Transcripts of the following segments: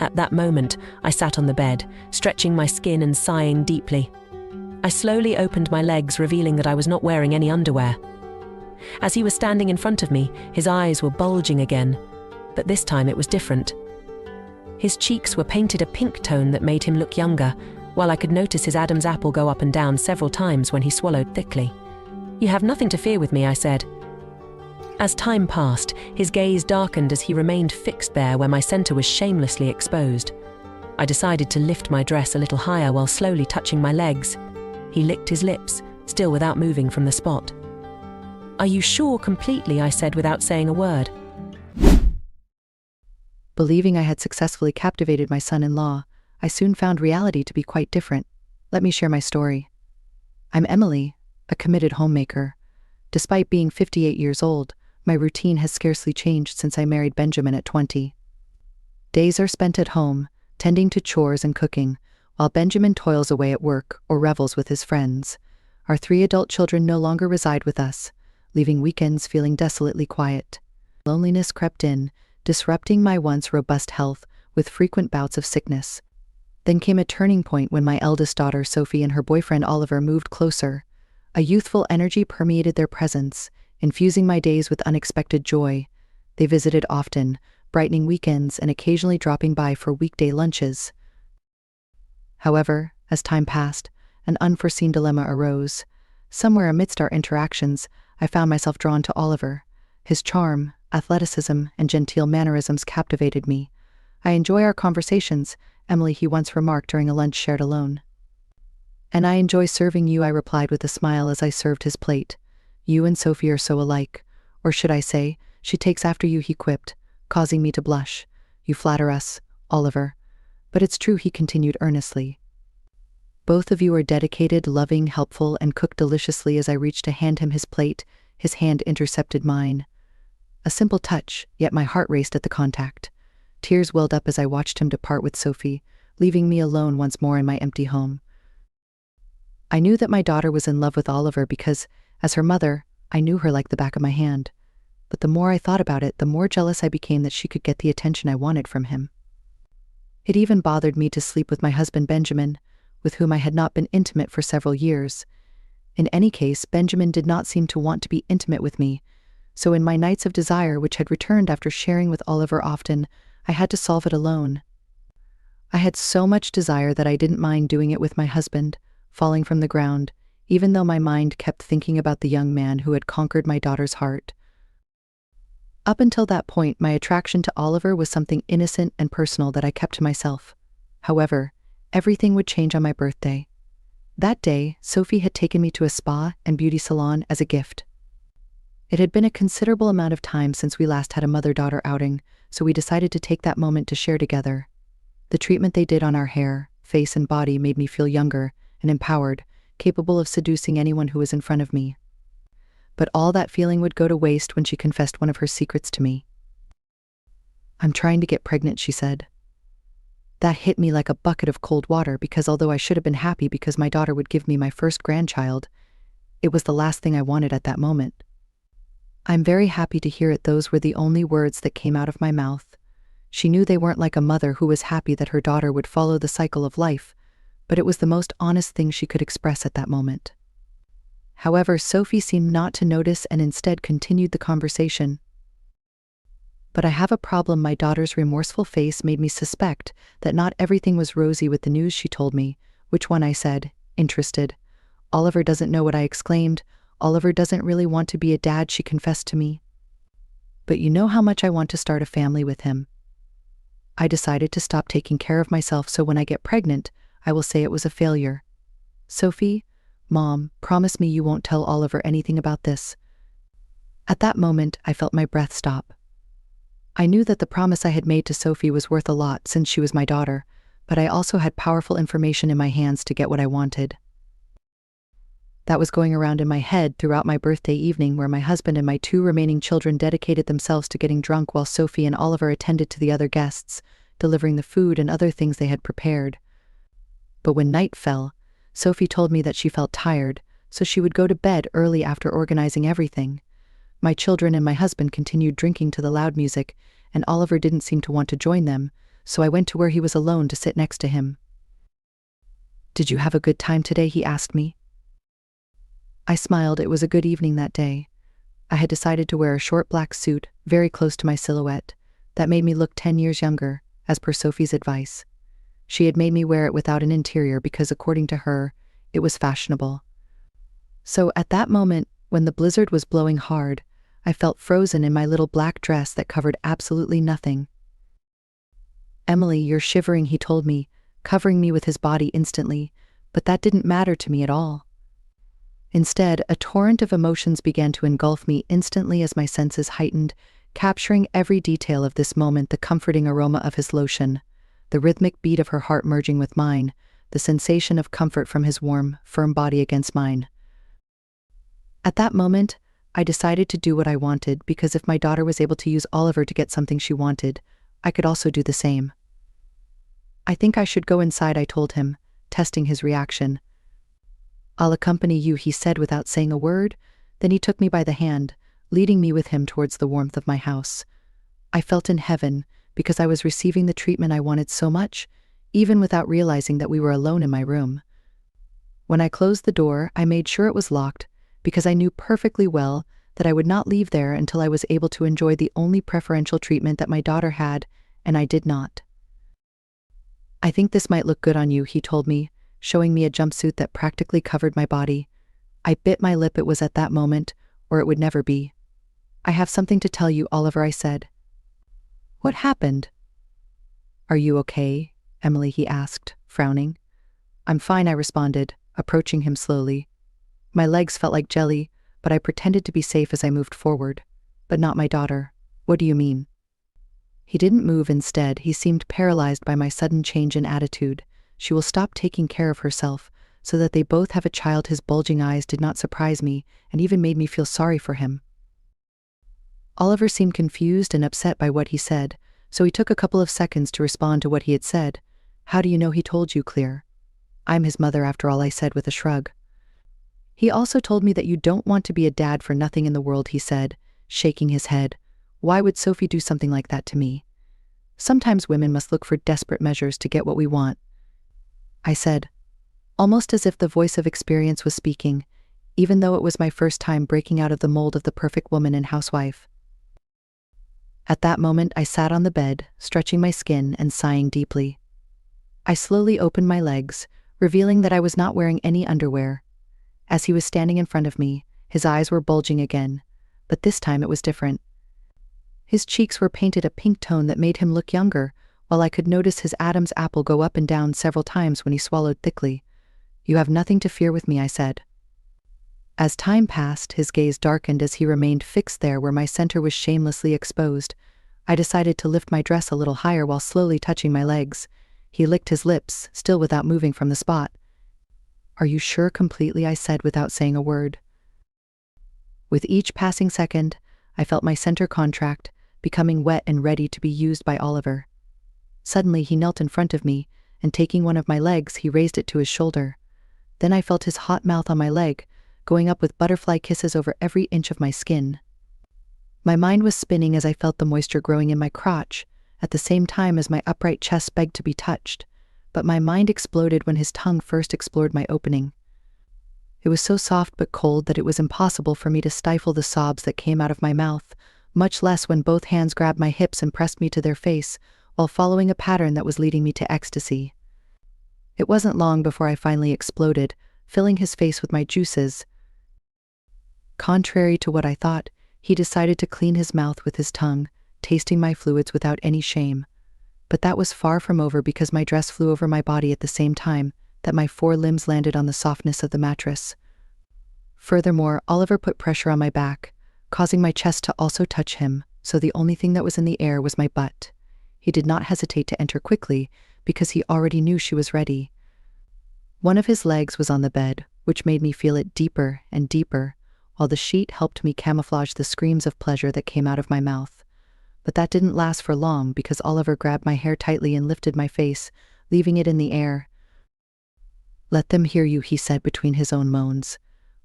At that moment, I sat on the bed, stretching my skin and sighing deeply. I slowly opened my legs, revealing that I was not wearing any underwear. As he was standing in front of me, his eyes were bulging again, but this time it was different. His cheeks were painted a pink tone that made him look younger, while I could notice his Adam's apple go up and down several times when he swallowed thickly. "You have nothing to fear with me," I said. As time passed, his gaze darkened as he remained fixed there where my center was shamelessly exposed. I decided to lift my dress a little higher while slowly touching my legs. He licked his lips, still without moving from the spot. "Are you sure completely?" I said without saying a word. Believing I had successfully captivated my son-in-law, I soon found reality to be quite different. Let me share my story. I'm Emily, a committed homemaker. Despite being 58 years old, my routine has scarcely changed since I married Benjamin at 20. Days are spent at home, tending to chores and cooking, while Benjamin toils away at work or revels with his friends. Our 3 adult children no longer reside with us, leaving weekends feeling desolately quiet. Loneliness crept in, disrupting my once robust health with frequent bouts of sickness. Then came a turning point when my eldest daughter, Sophie, and her boyfriend, Oliver, moved closer. A youthful energy permeated their presence, infusing my days with unexpected joy. They visited often, brightening weekends and occasionally dropping by for weekday lunches. However, as time passed, an unforeseen dilemma arose. Somewhere amidst our interactions, I found myself drawn to Oliver. His charm, athleticism, and genteel mannerisms captivated me. "I enjoy our conversations," Emily, he once remarked during a lunch shared alone. "And I enjoy serving you," I replied with a smile as I served his plate. "You and Sophie are so alike. Or should I say, she takes after you," he quipped, causing me to blush. "You flatter us, Oliver." "But it's true," he continued earnestly. "Both of you are dedicated, loving, helpful, and cook deliciously." As I reached to hand him his plate, his hand intercepted mine. A simple touch, yet my heart raced at the contact. Tears welled up as I watched him depart with Sophie, leaving me alone once more in my empty home. I knew that my daughter was in love with Oliver because, as her mother, I knew her like the back of my hand. But the more I thought about it, the more jealous I became that she could get the attention I wanted from him. It even bothered me to sleep with my husband Benjamin, with whom I had not been intimate for several years. In any case, Benjamin did not seem to want to be intimate with me, so in my nights of desire, which had returned after sharing with Oliver often, I had to solve it alone. I had so much desire that I didn't mind doing it with my husband, falling from the ground, even though my mind kept thinking about the young man who had conquered my daughter's heart. Up until that point, my attraction to Oliver was something innocent and personal that I kept to myself. However, everything would change on my birthday. That day, Sophie had taken me to a spa and beauty salon as a gift. It had been a considerable amount of time since we last had a mother-daughter outing, so we decided to take that moment to share together. The treatment they did on our hair, face, and body made me feel younger and empowered, capable of seducing anyone who was in front of me. But all that feeling would go to waste when she confessed one of her secrets to me. "I'm trying to get pregnant," she said. That hit me like a bucket of cold water because although I should have been happy because my daughter would give me my first grandchild, it was the last thing I wanted at that moment. "I'm very happy to hear it." Those were the only words that came out of my mouth. She knew they weren't like a mother who was happy that her daughter would follow the cycle of life, but it was the most honest thing she could express at that moment. However, Sophie seemed not to notice and instead continued the conversation. "But I have a problem." My daughter's remorseful face made me suspect that not everything was rosy with the news she told me. "Which one?" I said, interested. "Oliver doesn't know." What I exclaimed. "Oliver doesn't really want to be a dad," she confessed to me. "But you know how much I want to start a family with him. I decided to stop taking care of myself, so when I get pregnant, I will say it was a failure. Sophie, Mom, promise me you won't tell Oliver anything about this." At that moment, I felt my breath stop. I knew that the promise I had made to Sophie was worth a lot since she was my daughter, but I also had powerful information in my hands to get what I wanted. That was going around in my head throughout my birthday evening, where my husband and my 2 remaining children dedicated themselves to getting drunk while Sophie and Oliver attended to the other guests, delivering the food and other things they had prepared. But when night fell, Sophie told me that she felt tired, so she would go to bed early after organizing everything. My children and my husband continued drinking to the loud music, and Oliver didn't seem to want to join them, so I went to where he was alone to sit next to him. "Did you have a good time today?" he asked me. I smiled. It was a good evening that day. I had decided to wear a short black suit, very close to my silhouette, that made me look 10 years younger, as per Sophie's advice. She had made me wear it without an interior because, according to her, it was fashionable. So at that moment, when the blizzard was blowing hard, I felt frozen in my little black dress that covered absolutely nothing. "Emily, you're shivering," he told me, covering me with his body instantly, but that didn't matter to me at all. Instead, a torrent of emotions began to engulf me instantly as my senses heightened, capturing every detail of this moment: the comforting aroma of his lotion, the rhythmic beat of her heart merging with mine, the sensation of comfort from his warm, firm body against mine. At that moment, I decided to do what I wanted, because if my daughter was able to use Oliver to get something she wanted, I could also do the same. "I think I should go inside," I told him, testing his reaction. "I'll accompany you," he said without saying a word. Then he took me by the hand, leading me with him towards the warmth of my house. I felt in heaven, because I was receiving the treatment I wanted so much, even without realizing that we were alone in my room. When I closed the door, I made sure it was locked, because I knew perfectly well that I would not leave there until I was able to enjoy the only preferential treatment that my daughter had, and I did not. "I think this might look good on you," he told me, showing me a jumpsuit that practically covered my body. I bit my lip. It was at that moment, or it would never be. "I have something to tell you, Oliver," I said. "What happened?" "Are you okay, Emily?" he asked, frowning. "I'm fine," I responded, approaching him slowly. My legs felt like jelly, but I pretended to be safe as I moved forward. "But not my daughter." "What do you mean?" He didn't move. Instead, he seemed paralyzed by my sudden change in attitude. "She will stop taking care of herself, so that they both have a child." His bulging eyes did not surprise me, and even made me feel sorry for him. Oliver seemed confused and upset by what he said, so he took a couple of seconds to respond to what he had said. "How do you know he told you, Claire?" "I'm his mother, after all," I said with a shrug. "He also told me that you don't want to be a dad for nothing in the world," he said, shaking his head. "Why would Sophie do something like that to me?" "Sometimes women must look for desperate measures to get what we want," I said, almost as if the voice of experience was speaking, even though it was my first time breaking out of the mold of the perfect woman and housewife. At that moment, I sat on the bed, stretching my skin and sighing deeply. I slowly opened my legs, revealing that I was not wearing any underwear. As he was standing in front of me, his eyes were bulging again, but this time it was different. His cheeks were painted a pink tone that made him look younger, while I could notice his Adam's apple go up and down several times when he swallowed thickly. "You have nothing to fear with me," I said. As time passed, his gaze darkened as he remained fixed there where my center was shamelessly exposed. I decided to lift my dress a little higher while slowly touching my legs. He licked his lips, still without moving from the spot. "Are you sure completely?" I said without saying a word. With each passing second, I felt my center contract, becoming wet and ready to be used by Oliver. Suddenly, he knelt in front of me, and taking one of my legs, he raised it to his shoulder. Then I felt his hot mouth on my leg, going up with butterfly kisses over every inch of my skin. My mind was spinning as I felt the moisture growing in my crotch, at the same time as my upright chest begged to be touched. But my mind exploded when his tongue first explored my opening. It was so soft but cold that it was impossible for me to stifle the sobs that came out of my mouth, much less when both hands grabbed my hips and pressed me to their face, while following a pattern that was leading me to ecstasy. It wasn't long before I finally exploded, filling his face with my juices. Contrary to what I thought, he decided to clean his mouth with his tongue, tasting my fluids without any shame. But that was far from over, because my dress flew over my body at the same time that my 4 limbs landed on the softness of the mattress. Furthermore, Oliver put pressure on my back, causing my chest to also touch him, so the only thing that was in the air was my butt. He did not hesitate to enter quickly, because he already knew she was ready. One of his legs was on the bed, which made me feel it deeper and deeper, while the sheet helped me camouflage the screams of pleasure that came out of my mouth. But that didn't last for long, because Oliver grabbed my hair tightly and lifted my face, leaving it in the air. "Let them hear you," he said between his own moans.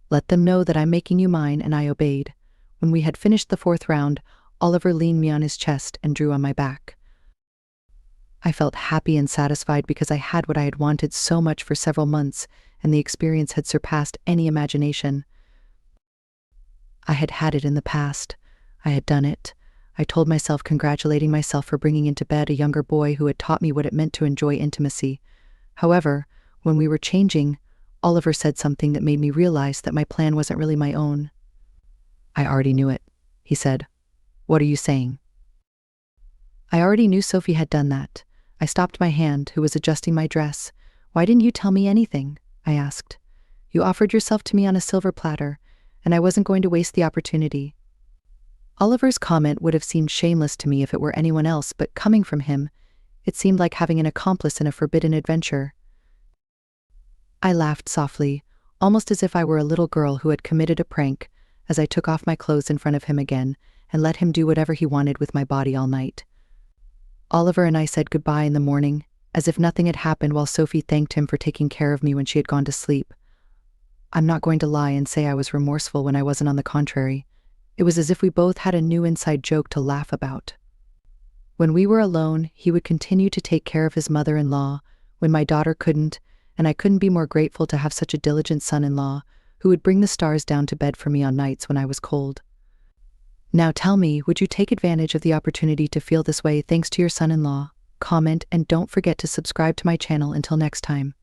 "Let them know that I'm making you mine," and I obeyed. When we had finished the 4th round, Oliver leaned me on his chest and drew on my back. I felt happy and satisfied because I had what I had wanted so much for several months, and the experience had surpassed any imagination. I had had it in the past. I had done it. I told myself, congratulating myself for bringing into bed a younger boy who had taught me what it meant to enjoy intimacy. However, when we were changing, Oliver said something that made me realize that my plan wasn't really my own. "I already knew it," he said. "What are you saying?" I already knew Sophie had done that. I stopped my hand, who was adjusting my dress. "Why didn't you tell me anything?" I asked. "You offered yourself to me on a silver platter, and I wasn't going to waste the opportunity." Oliver's comment would have seemed shameless to me if it were anyone else, but coming from him, it seemed like having an accomplice in a forbidden adventure. I laughed softly, almost as if I were a little girl who had committed a prank, as I took off my clothes in front of him again and let him do whatever he wanted with my body all night. Oliver and I said goodbye in the morning, as if nothing had happened, while Sophie thanked him for taking care of me when she had gone to sleep. I'm not going to lie and say I was remorseful when I wasn't. On the contrary. It was as if we both had a new inside joke to laugh about. When we were alone, he would continue to take care of his mother-in-law when my daughter couldn't, and I couldn't be more grateful to have such a diligent son-in-law who would bring the stars down to bed for me on nights when I was cold. Now tell me, would you take advantage of the opportunity to feel this way thanks to your son-in-law? Comment and don't forget to subscribe to my channel. Until next time.